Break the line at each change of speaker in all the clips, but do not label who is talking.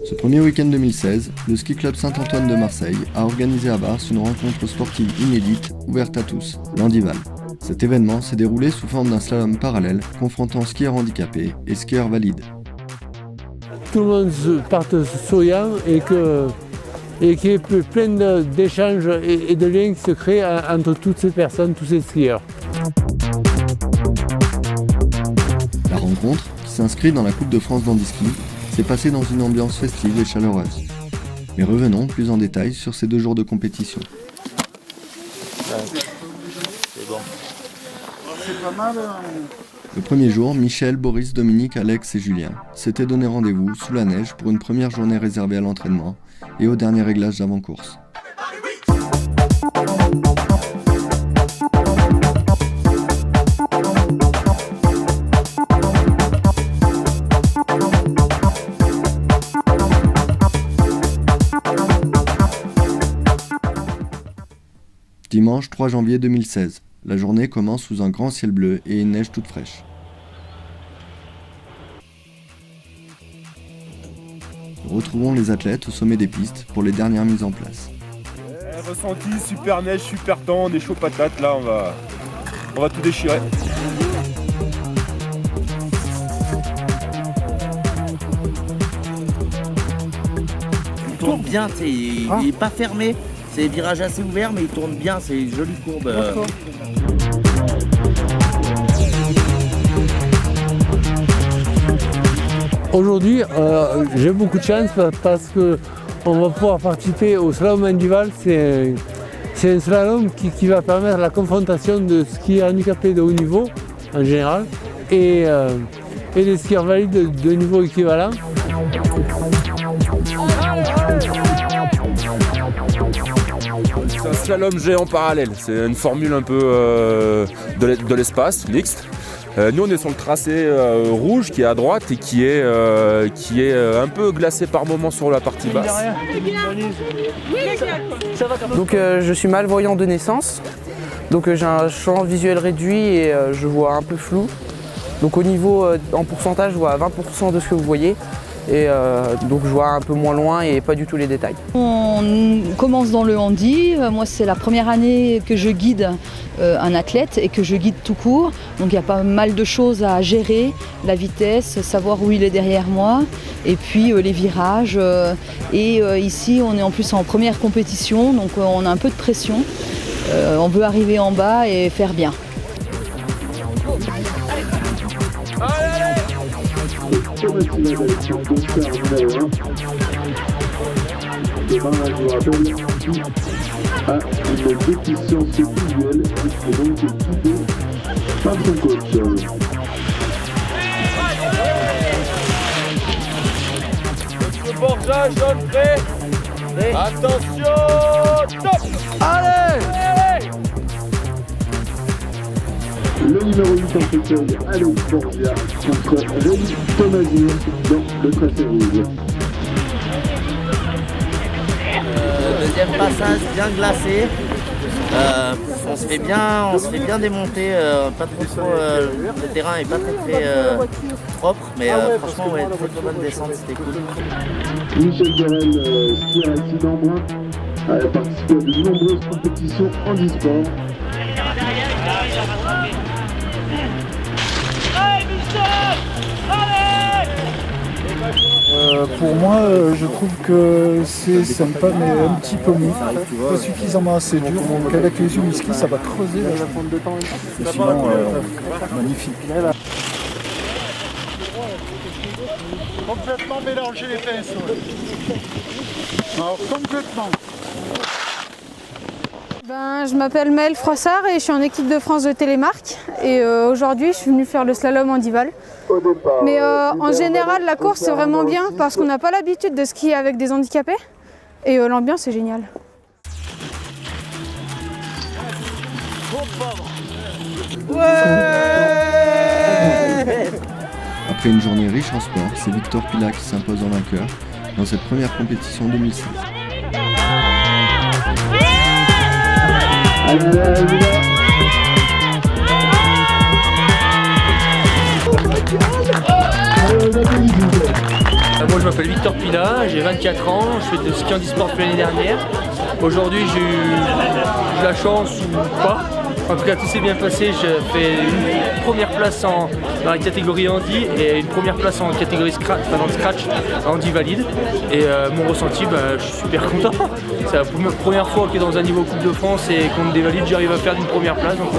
Ce premier week-end 2016, le ski club Saint-Antoine de Marseille a organisé à Vars une rencontre sportive inédite, ouverte à tous, l'Handival. Cet événement s'est déroulé sous forme d'un slalom parallèle, confrontant skieurs handicapés et skieurs valides.
Tout le monde parte souriant et qu'il y ait plein d'échanges et de liens qui se créent entre toutes ces personnes, tous ces skieurs.
La rencontre, qui s'inscrit dans la Coupe de France d'handiski, s'est passée dans une ambiance festive et chaleureuse. Mais revenons plus en détail sur ces 2 jours de compétition.
C'est bon.
C'est pas mal.
Le premier jour, Michel, Boris, Dominique, Alex et Julien s'étaient donné rendez-vous sous la neige pour une première journée réservée à l'entraînement et au dernier réglage d'avant-course. Dimanche 3 janvier 2016, la journée commence sous un grand ciel bleu et une neige toute fraîche. Nous retrouvons les athlètes au sommet des pistes pour les dernières mises en place.
Ressenti, super neige, super temps, on est chaud patate, là on va tout déchirer.
Il tourne bien, il n'est pas fermé, c'est des virages assez ouverts mais il tourne bien, c'est une jolie courbe.
Aujourd'hui, j'ai beaucoup de chance parce qu'on va pouvoir participer au slalom Handival. C'est un slalom qui va permettre la confrontation de skieurs handicapés de haut niveau en général et des skieurs valides de niveau équivalent.
C'est un slalom géant parallèle, c'est une formule un peu de l'espace, mixte. Nous on est sur le tracé rouge qui est à droite et qui est un peu glacé par moments sur la partie basse.
Donc je suis malvoyant de naissance, donc j'ai un champ visuel réduit et je vois un peu flou. Donc au niveau en pourcentage, je vois 20% de ce que vous voyez. Et donc je vois un peu moins loin et pas du tout les détails.
On commence dans le handi. Moi c'est la première année que je guide un athlète et que je guide tout court. Donc il y a pas mal de choses à gérer, la vitesse, savoir où il est derrière moi et puis les virages. Ici on est en plus en première compétition donc on a un peu de pression. On veut arriver en bas et faire bien.
Demain, je vous rappelle, a une déficience visuelle et donc guidée par son coach.
Monsieur Borja, jaune prêt. Attention, top.
Allez!
Le numéro 8 en fauteuil, Alex Borgia, contre Rémi Thomasur dans le tracé rouge.
Deuxième passage bien glacé. On se fait bien démonter, pas trop le terrain est pas très propre, mais franchement ouais, très bonne descente, c'était cool.
Michel Garel, skieur accident brun, a participé à de nombreuses compétitions handisport.
Pour moi, je trouve que c'est sympa, mais un petit peu mou, pas suffisamment assez dur. Donc avec les Umiski, ça va creuser la chambre. Sinon, magnifique.
Complètement mélanger les pinceaux. Alors, complètement.
Je m'appelle Maëlle Froissart et je suis en équipe de France de Télémark. Et aujourd'hui, je suis venue faire le slalom Handival. Mais en général, la course, c'est vraiment bien parce qu'on n'a pas l'habitude de skier avec des handicapés. Et l'ambiance est géniale.
Après une journée riche en sport, c'est Victor Pilat qui s'impose en vainqueur dans cette première compétition 2016.
Allez,
Moi je m'appelle Victor Pina, j'ai 24 ans, je fais de ski handisport depuis l'année dernière. Aujourd'hui j'ai eu de la chance ou pas. En tout cas tout s'est bien passé, j'ai fait une première place dans la catégorie handi et une première place en catégorie scratch, dans le scratch handi valide. Et mon ressenti, je suis super content. C'est la première fois que dans un niveau Coupe de France et contre des valides j'arrive à faire une première place, donc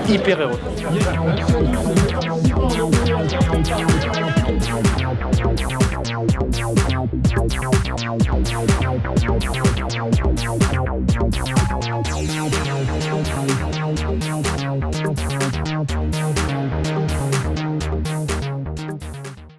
hyper heureux.
Thank you.